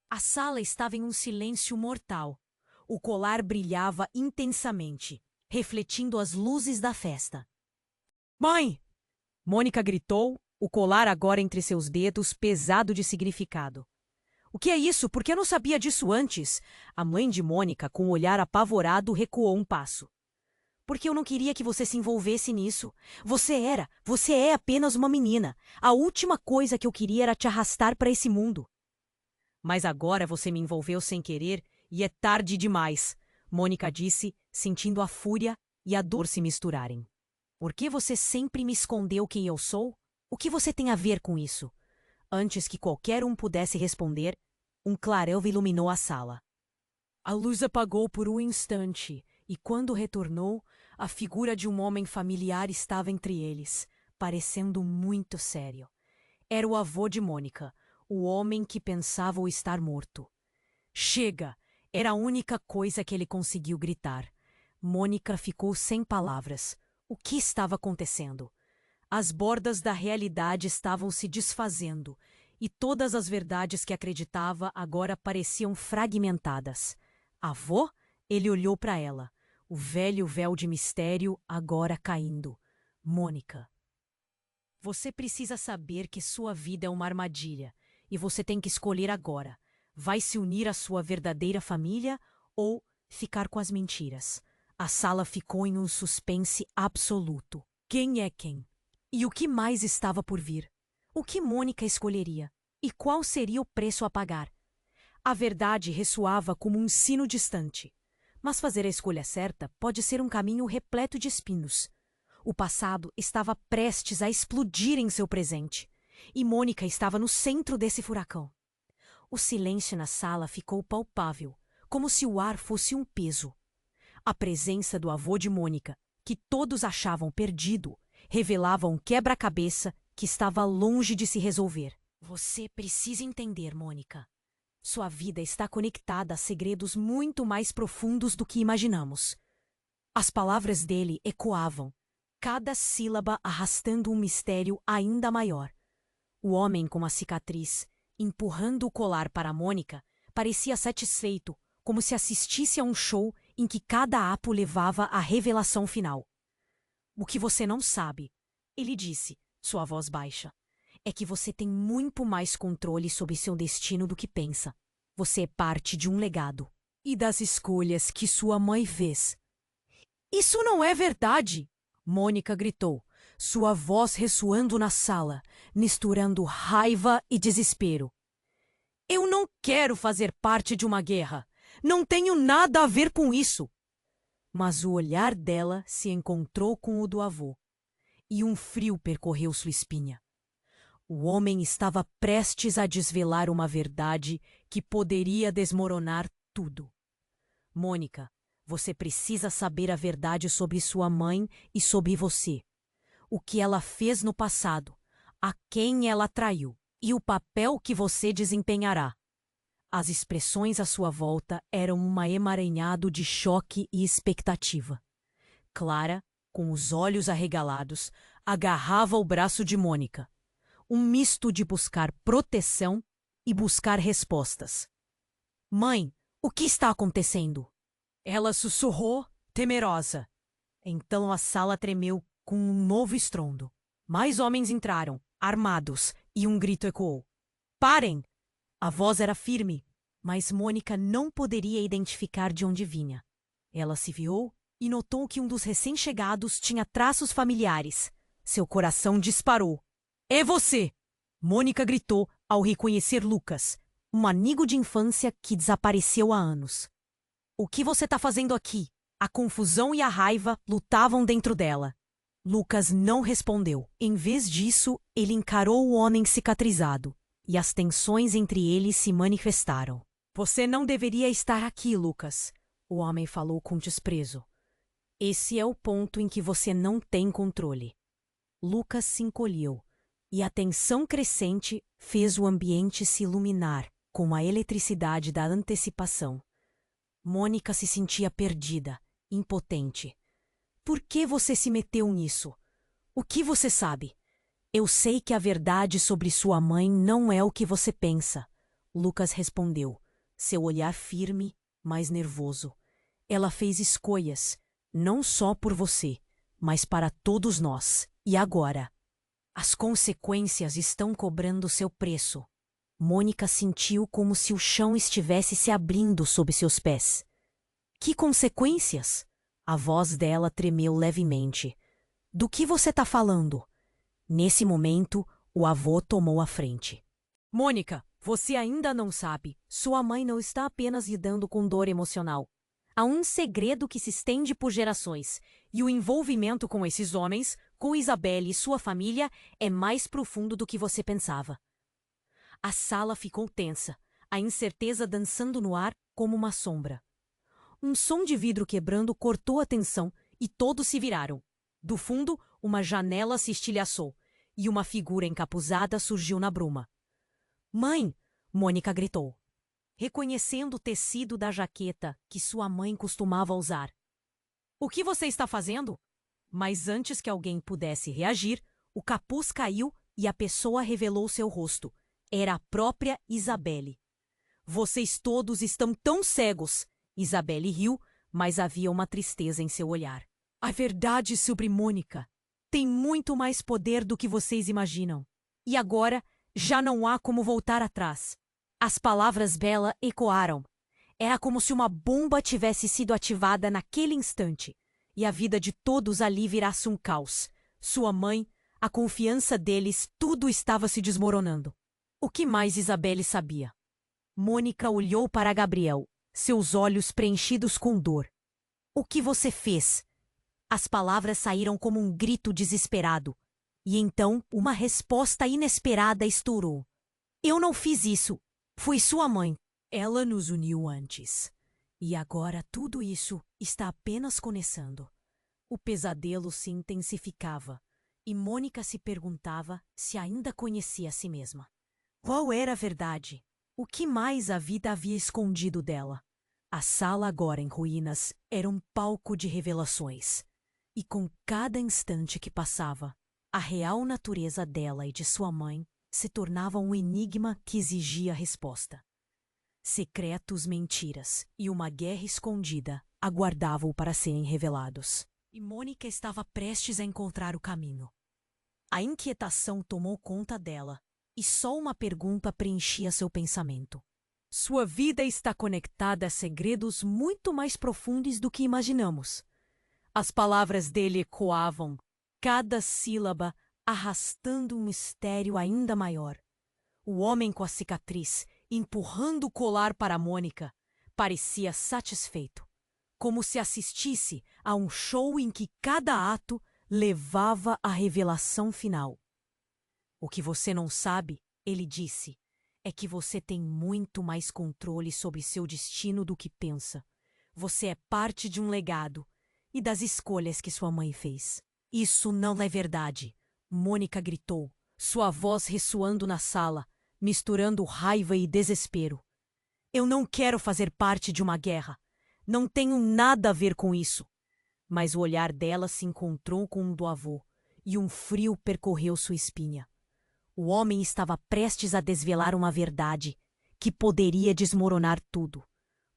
A sala estava em um silêncio mortal. O colar brilhava intensamente, refletindo as luzes da festa. "Mãe!" Mônica gritou, o colar agora entre seus dedos, pesado de significado. "O que é isso? Por que eu não sabia disso antes?" A mãe de Mônica, com um olhar apavorado, recuou um passo. "Porque eu não queria que você se envolvesse nisso. Você é apenas uma menina. A última coisa que eu queria era te arrastar para esse mundo." "Mas agora você me envolveu sem querer e é tarde demais", Mônica disse, sentindo a fúria e a dor se misturarem. "Por que você sempre me escondeu quem eu sou? O que você tem a ver com isso?" Antes que qualquer um pudesse responder, um clarão iluminou a sala. A luz apagou por um instante, e quando retornou, a figura de um homem familiar estava entre eles, parecendo muito sério. Era o avô de Mônica, o homem que pensava o estar morto. "Chega!" Era a única coisa que ele conseguiu gritar. Mônica ficou sem palavras. O que estava acontecendo? As bordas da realidade estavam se desfazendo, e todas as verdades que acreditava agora pareciam fragmentadas. Avô? Ele olhou para ela, o velho véu de mistério agora caindo. Mônica. Você precisa saber que sua vida é uma armadilha, e você tem que escolher agora. Vai se unir à sua verdadeira família ou ficar com as mentiras? A sala ficou em um suspense absoluto. Quem é quem? E o que mais estava por vir? O que Mônica escolheria? E qual seria o preço a pagar? A verdade ressoava como um sino distante. Mas fazer a escolha certa pode ser um caminho repleto de espinhos. O passado estava prestes a explodir em seu presente. E Mônica estava no centro desse furacão. O silêncio na sala ficou palpável, como se o ar fosse um peso. A presença do avô de Mônica, que todos achavam perdido, revelava um quebra-cabeça que estava longe de se resolver. Você precisa entender, Mônica. Sua vida está conectada a segredos muito mais profundos do que imaginamos. As palavras dele ecoavam, cada sílaba arrastando um mistério ainda maior. O homem com a cicatriz, empurrando o colar para Mônica, parecia satisfeito, como se assistisse a um show em que cada ato levava à revelação final. O que você não sabe, ele disse, sua voz baixa, é que você tem muito mais controle sobre seu destino do que pensa. Você é parte de um legado e das escolhas que sua mãe fez. Isso não é verdade! Mônica gritou, sua voz ressoando na sala, misturando raiva e desespero. Eu não quero fazer parte de uma guerra. Não tenho nada a ver com isso. Mas o olhar dela se encontrou com o do avô, e um frio percorreu sua espinha. O homem estava prestes a desvelar uma verdade que poderia desmoronar tudo. Mônica, você precisa saber a verdade sobre sua mãe e sobre você. O que ela fez no passado, a quem ela traiu e o papel que você desempenhará. As expressões à sua volta eram um emaranhado de choque e expectativa. Clara, com os olhos arregalados, agarrava o braço de Mônica. Um misto de buscar proteção e buscar respostas. Mãe, o que está acontecendo? Ela sussurrou, temerosa. Então a sala tremeu com um novo estrondo. Mais homens entraram, armados, e um grito ecoou. Parem! A voz era firme, mas Mônica não poderia identificar de onde vinha. Ela se viu e notou que um dos recém-chegados tinha traços familiares. Seu coração disparou. É você! Mônica gritou ao reconhecer Lucas, um amigo de infância que desapareceu há anos. O que você está fazendo aqui? A confusão e a raiva lutavam dentro dela. Lucas não respondeu. Em vez disso, ele encarou o homem cicatrizado, e as tensões entre eles se manifestaram. Você não deveria estar aqui, Lucas, o homem falou com desprezo. Esse é o ponto em que você não tem controle. Lucas se encolheu, e a tensão crescente fez o ambiente se iluminar com a eletricidade da antecipação. Mônica se sentia perdida, impotente. Por que você se meteu nisso? O que você sabe? Eu sei que a verdade sobre sua mãe não é o que você pensa. Lucas respondeu, seu olhar firme, mas nervoso. Ela fez escolhas, não só por você, mas para todos nós. E agora? As consequências estão cobrando seu preço. Mônica sentiu como se o chão estivesse se abrindo sob seus pés. Que consequências? A voz dela tremeu levemente. Do que você está falando? Nesse momento, o avô tomou a frente. Mônica, você ainda não sabe. Sua mãe não está apenas lidando com dor emocional. Há um segredo que se estende por gerações, e o envolvimento com esses homens, com Isabelle e sua família, é mais profundo do que você pensava. A sala ficou tensa, a incerteza dançando no ar como uma sombra. Um som de vidro quebrando cortou a tensão e todos se viraram. Do fundo, uma janela se estilhaçou e uma figura encapuzada surgiu na bruma. Mãe! Mônica gritou, reconhecendo o tecido da jaqueta que sua mãe costumava usar. O que você está fazendo? Mas antes que alguém pudesse reagir, O capuz caiu e a pessoa revelou seu rosto. Era a própria Isabelle. Vocês todos estão tão cegos! Isabelle riu, mas havia uma tristeza em seu olhar. A verdade sobre Mônica tem muito mais poder do que vocês imaginam. E agora já não há como voltar atrás. As palavras dela ecoaram. Era como se uma bomba tivesse sido ativada naquele instante, e a vida de todos ali virasse um caos. Sua mãe, a confiança deles, tudo estava se desmoronando. O que mais Isabelle sabia? Mônica olhou para Gabriel, seus olhos preenchidos com dor. O que você fez? As palavras saíram como um grito desesperado. E então uma resposta inesperada estourou. Eu não fiz isso. Foi sua mãe. Ela nos uniu antes. E agora tudo isso está apenas começando. O pesadelo se intensificava. E Mônica se perguntava se ainda conhecia a si mesma. Qual era a verdade? O que mais a vida havia escondido dela? A sala, agora em ruínas, era um palco de revelações. E com cada instante que passava, a real natureza dela e de sua mãe se tornava um enigma que exigia resposta. Secretos, mentiras e uma guerra escondida aguardavam para serem revelados. E Mônica estava prestes a encontrar o caminho. A inquietação tomou conta dela, e só uma pergunta preenchia seu pensamento. Sua vida está conectada a segredos muito mais profundos do que imaginamos. As palavras dele ecoavam, cada sílaba arrastando um mistério ainda maior. O homem com a cicatriz, empurrando o colar para Mônica, parecia satisfeito, como se assistisse a um show em que cada ato levava à revelação final. O que você não sabe, ele disse, é que você tem muito mais controle sobre seu destino do que pensa. Você é parte de um legado e das escolhas que sua mãe fez. Isso não é verdade, Mônica gritou, sua voz ressoando na sala, misturando raiva e desespero. Eu não quero fazer parte de uma guerra. Não tenho nada a ver com isso. Mas o olhar dela se encontrou com o do avô, e um frio percorreu sua espinha. O homem estava prestes a desvelar uma verdade que poderia desmoronar tudo.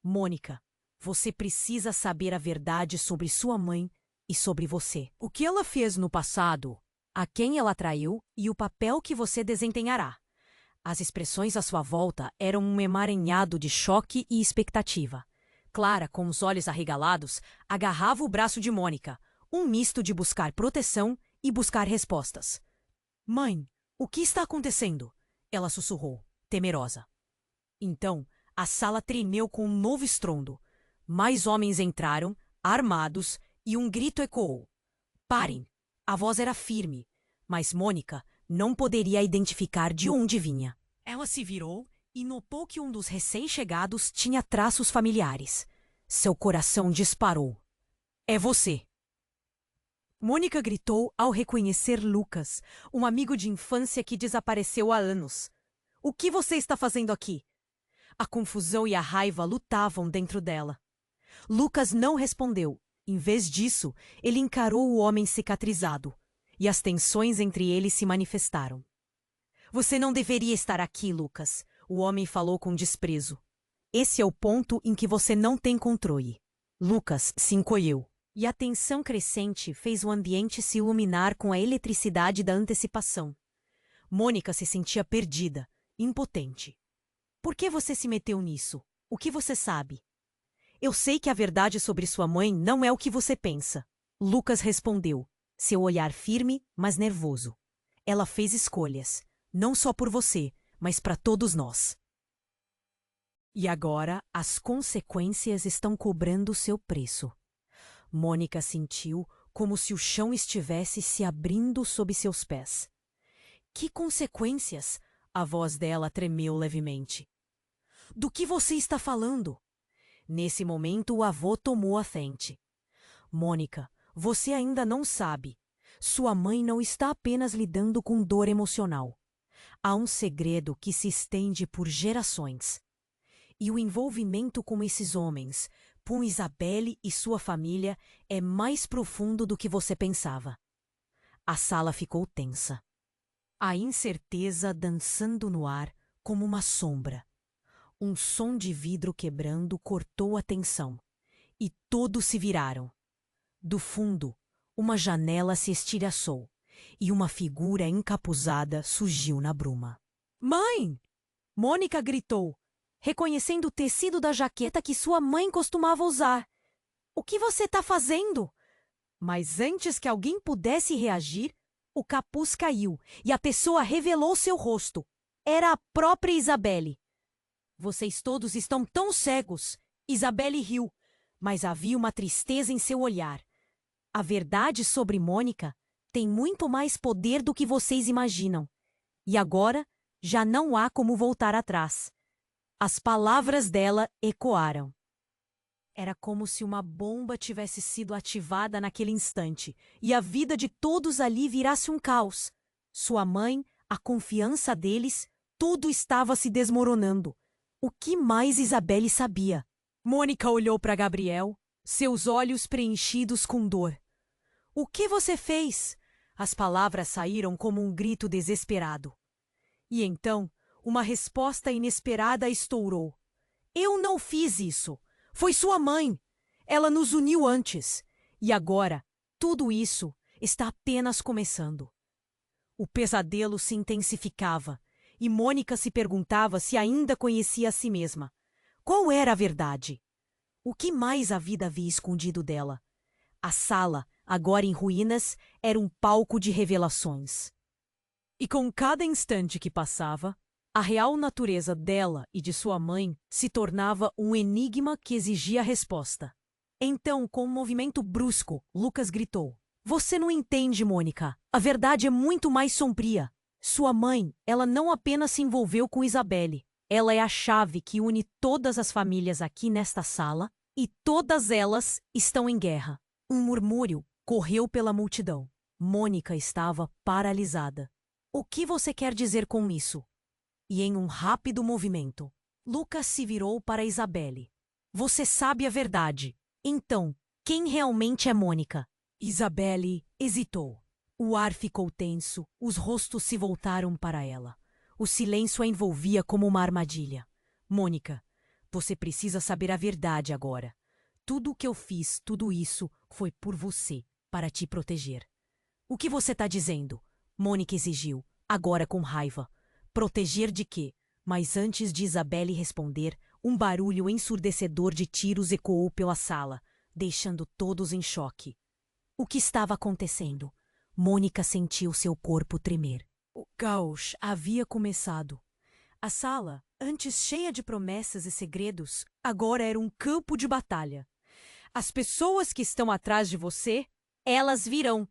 Mônica, você precisa saber a verdade sobre sua mãe e sobre você. O que ela fez no passado, a quem ela traiu e o papel que você desempenhará. As expressões à sua volta eram um emaranhado de choque e expectativa. Clara, com os olhos arregalados, agarrava o braço de Mônica, um misto de buscar proteção e buscar respostas. Mãe, o que está acontecendo? Ela sussurrou, temerosa. Então, a sala tremeu com um novo estrondo. Mais homens entraram, armados, e um grito ecoou. Parem! A voz era firme, mas Mônica não poderia identificar de onde vinha. Ela se virou e notou que um dos recém-chegados tinha traços familiares. Seu coração disparou. É você! Mônica gritou ao reconhecer Lucas, um amigo de infância que desapareceu há anos. O que você está fazendo aqui? A confusão e a raiva lutavam dentro dela. Lucas não respondeu. Em vez disso, ele encarou o homem cicatrizado, e as tensões entre eles se manifestaram. Você não deveria estar aqui, Lucas, o homem falou com desprezo. Esse é o ponto em que você não tem controle. Lucas se encolheu, e a tensão crescente fez o ambiente se iluminar com a eletricidade da antecipação. Mônica se sentia perdida, impotente. Por que você se meteu nisso? O que você sabe? Eu sei que a verdade sobre sua mãe não é o que você pensa. Lucas respondeu, seu olhar firme, mas nervoso. Ela fez escolhas, não só por você, mas para todos nós. E agora as consequências estão cobrando seu preço. Mônica sentiu como se o chão estivesse se abrindo sob seus pés. Que consequências? A voz dela tremeu levemente. Do que você está falando? Nesse momento o avô tomou a frente. Mônica, você ainda não sabe. Sua mãe não está apenas lidando com dor emocional. Há um segredo que se estende por gerações. E o envolvimento com esses homens, com Isabelle e sua família, é mais profundo do que você pensava. A sala ficou tensa. A incerteza dançando no ar como uma sombra. Um som de vidro quebrando cortou a tensão, e todos se viraram. Do fundo, uma janela se estilhaçou, e uma figura encapuzada surgiu na bruma. "Mãe!" Mônica gritou, reconhecendo o tecido da jaqueta que sua mãe costumava usar. "O que você está fazendo?" Mas antes que alguém pudesse reagir, o capuz caiu e a pessoa revelou seu rosto. Era a própria Isabelle. "Vocês todos estão tão cegos." Isabelle riu, mas havia uma tristeza em seu olhar. "A verdade sobre Mônica tem muito mais poder do que vocês imaginam. E agora já não há como voltar atrás." As palavras dela ecoaram. Era como se uma bomba tivesse sido ativada naquele instante, e a vida de todos ali virasse um caos. Sua mãe, a confiança deles, tudo estava se desmoronando. O que mais Isabelle sabia? Mônica olhou para Gabriel, seus olhos preenchidos com dor. "O que você fez?" As palavras saíram como um grito desesperado. E então, uma resposta inesperada estourou. "Eu não fiz isso. Foi sua mãe. Ela nos uniu antes. E agora, tudo isso está apenas começando." O pesadelo se intensificava, e Mônica se perguntava se ainda conhecia a si mesma. Qual era a verdade? O que mais a vida havia escondido dela? A sala, agora em ruínas, era um palco de revelações. E com cada instante que passava, a real natureza dela e de sua mãe se tornava um enigma que exigia resposta. Então, com um movimento brusco, Lucas gritou: "Você não entende, Mônica. A verdade é muito mais sombria. Sua mãe, ela não apenas se envolveu com Isabelle. Ela é a chave que une todas as famílias aqui nesta sala, e todas elas estão em guerra." Um murmúrio correu pela multidão. Mônica estava paralisada. "O que você quer dizer com isso?" E em um rápido movimento, Lucas se virou para Isabelle. "Você sabe a verdade. Então, quem realmente é Mônica?" Isabelle hesitou. O ar ficou tenso, os rostos se voltaram para ela. O silêncio a envolvia como uma armadilha. "Mônica, você precisa saber a verdade agora. Tudo o que eu fiz, tudo isso, foi por você, para te proteger." "O que você está dizendo?" Mônica exigiu, agora com raiva. "Proteger de quê?" Mas antes de Isabelle responder, um barulho ensurdecedor de tiros ecoou pela sala, deixando todos em choque. O que estava acontecendo? Mônica sentiu seu corpo tremer. O caos havia começado. A sala, antes cheia de promessas e segredos, agora era um campo de batalha. "As pessoas que estão atrás de você, elas virão."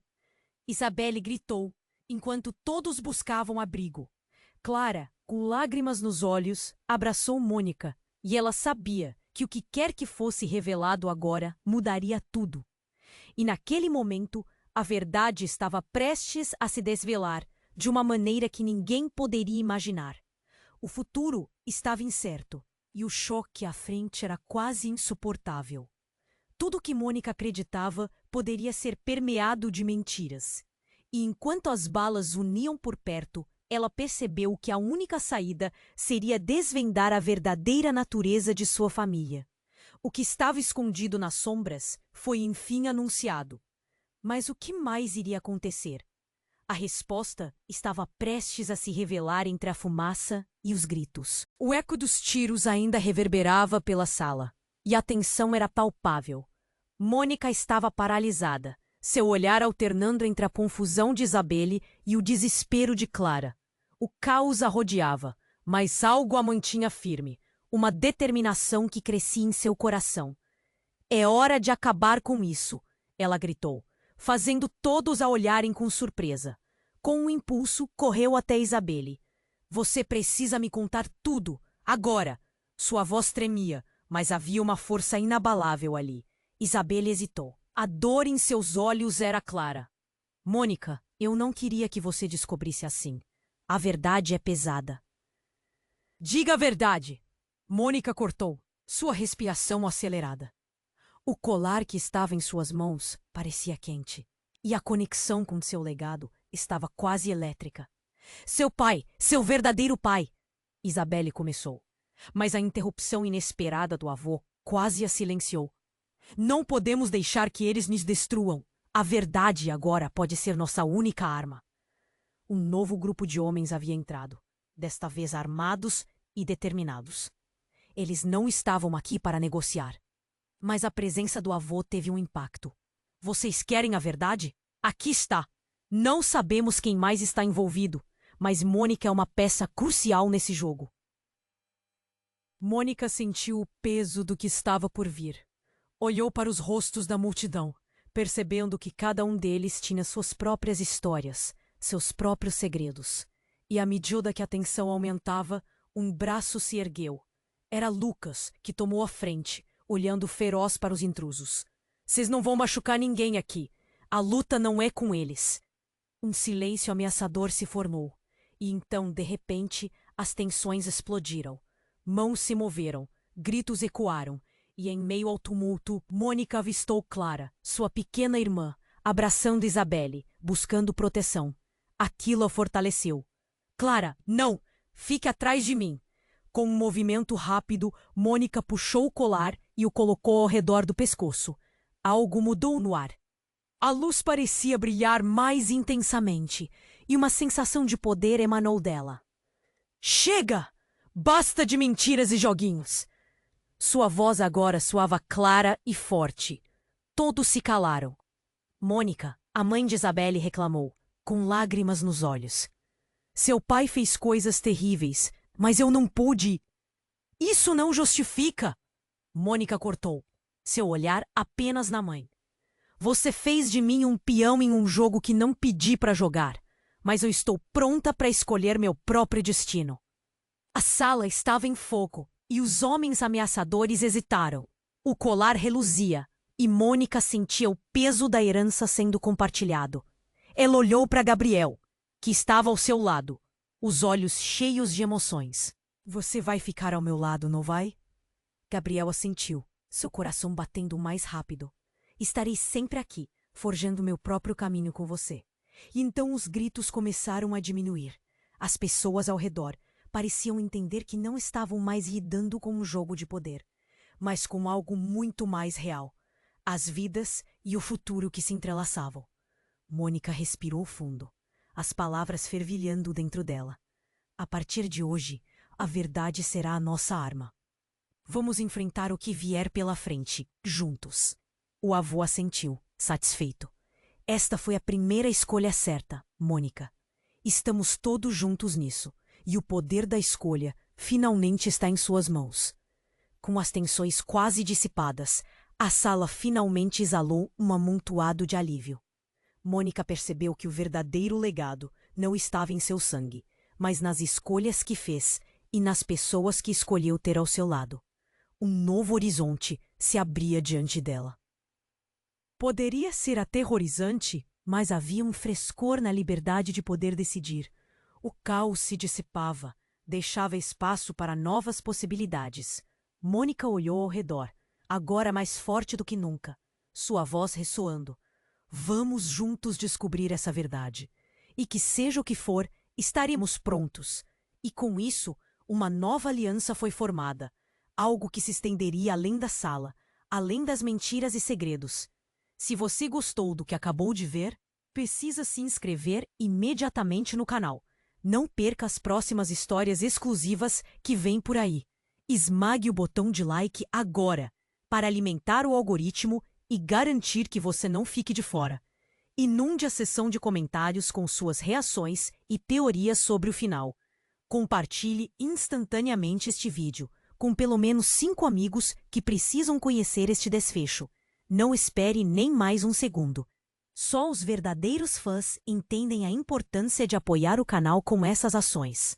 Isabelle gritou, enquanto todos buscavam abrigo. Clara, com lágrimas nos olhos, abraçou Mônica, e ela sabia que o que quer que fosse revelado agora mudaria tudo. E naquele momento, a verdade estava prestes a se desvelar de uma maneira que ninguém poderia imaginar. O futuro estava incerto, e o choque à frente era quase insuportável. Tudo o que Mônica acreditava poderia ser permeado de mentiras. E enquanto as balas uniam por perto, ela percebeu que a única saída seria desvendar a verdadeira natureza de sua família. O que estava escondido nas sombras foi enfim anunciado. Mas o que mais iria acontecer? A resposta estava prestes a se revelar entre a fumaça e os gritos. O eco dos tiros ainda reverberava pela sala, e a tensão era palpável. Mônica estava paralisada, seu olhar alternando entre a confusão de Isabelle e o desespero de Clara. O caos a rodeava, mas algo a mantinha firme, uma determinação que crescia em seu coração. "É hora de acabar com isso", ela gritou, fazendo todos a olharem com surpresa. Com um impulso, correu até Isabelle. "Você precisa me contar tudo, agora." Sua voz tremia, mas havia uma força inabalável ali. Isabelle hesitou. A dor em seus olhos era clara. "Mônica, eu não queria que você descobrisse assim. A verdade é pesada." "Diga a verdade!" Mônica cortou, sua respiração acelerada. O colar que estava em suas mãos parecia quente. E a conexão com seu legado estava quase elétrica. Seu pai, seu verdadeiro pai! Isabelle começou. Mas a interrupção inesperada do avô quase a silenciou. Não podemos deixar que eles nos destruam. A verdade agora pode ser nossa única arma. Um novo grupo de homens havia entrado, desta vez armados e determinados. Eles não estavam aqui para negociar. Mas a presença do avô teve um impacto. Vocês querem a verdade? Aqui está. Não sabemos quem mais está envolvido, mas Mônica é uma peça crucial nesse jogo. Mônica sentiu o peso do que estava por vir. Olhou para os rostos da multidão, percebendo que cada um deles tinha suas próprias histórias, seus próprios segredos. E à medida que a tensão aumentava, um braço se ergueu. Era Lucas, que tomou a frente, olhando feroz para os intrusos. Vocês não vão machucar ninguém aqui. A luta não é com eles. Um silêncio ameaçador se formou. E então, de repente, as tensões explodiram. Mãos se moveram, gritos ecoaram. E em meio ao tumulto, Mônica avistou Clara, sua pequena irmã, abraçando Isabelle, buscando proteção. Aquilo a fortaleceu. Clara, não! Fique atrás de mim! Com um movimento rápido, Mônica puxou o colar e o colocou ao redor do pescoço. Algo mudou no ar. A luz parecia brilhar mais intensamente, e uma sensação de poder emanou dela. Chega! Basta de mentiras e joguinhos! Sua voz agora soava clara e forte. Todos se calaram. Mônica, a mãe de Isabelle, reclamou, com lágrimas nos olhos. Seu pai fez coisas terríveis, mas eu não pude. Isso não justifica! Mônica cortou, seu olhar apenas na mãe. Você fez de mim um peão em um jogo que não pedi para jogar, mas eu estou pronta para escolher meu próprio destino. A sala estava em fogo e os homens ameaçadores hesitaram. O colar reluzia e Mônica sentia o peso da herança sendo compartilhado. Ela olhou para Gabriel, que estava ao seu lado, os olhos cheios de emoções. Você vai ficar ao meu lado, não vai? Gabriel assentiu, seu coração batendo mais rápido. Estarei sempre aqui, forjando meu próprio caminho com você. E então os gritos começaram a diminuir. As pessoas ao redor pareciam entender que não estavam mais lidando com um jogo de poder, mas com algo muito mais real. As vidas e o futuro que se entrelaçavam. Mônica respirou fundo, as palavras fervilhando dentro dela. A partir de hoje, a verdade será a nossa arma. Vamos enfrentar o que vier pela frente, juntos. O avô assentiu, satisfeito. Esta foi a primeira escolha certa, Mônica. Estamos todos juntos nisso, e o poder da escolha finalmente está em suas mãos. Com as tensões quase dissipadas, a sala finalmente exalou um amontoado de alívio. Mônica percebeu que o verdadeiro legado não estava em seu sangue, mas nas escolhas que fez e nas pessoas que escolheu ter ao seu lado. Um novo horizonte se abria diante dela. Poderia ser aterrorizante, mas havia um frescor na liberdade de poder decidir. O caos se dissipava, deixava espaço para novas possibilidades. Mônica olhou ao redor, agora mais forte do que nunca, sua voz ressoando. Vamos juntos descobrir essa verdade. E que seja o que for, estaremos prontos. E com isso, uma nova aliança foi formada, algo que se estenderia além da sala, além das mentiras e segredos. Se você gostou do que acabou de ver, precisa se inscrever imediatamente no canal. Não perca as próximas histórias exclusivas que vêm por aí. Esmague o botão de like agora, para alimentar o algoritmo e garantir que você não fique de fora. Inunde a seção de comentários com suas reações e teorias sobre o final. Compartilhe instantaneamente este vídeo, com pelo menos 5 amigos que precisam conhecer este desfecho. Não espere nem mais um segundo. Só os verdadeiros fãs entendem a importância de apoiar o canal com essas ações.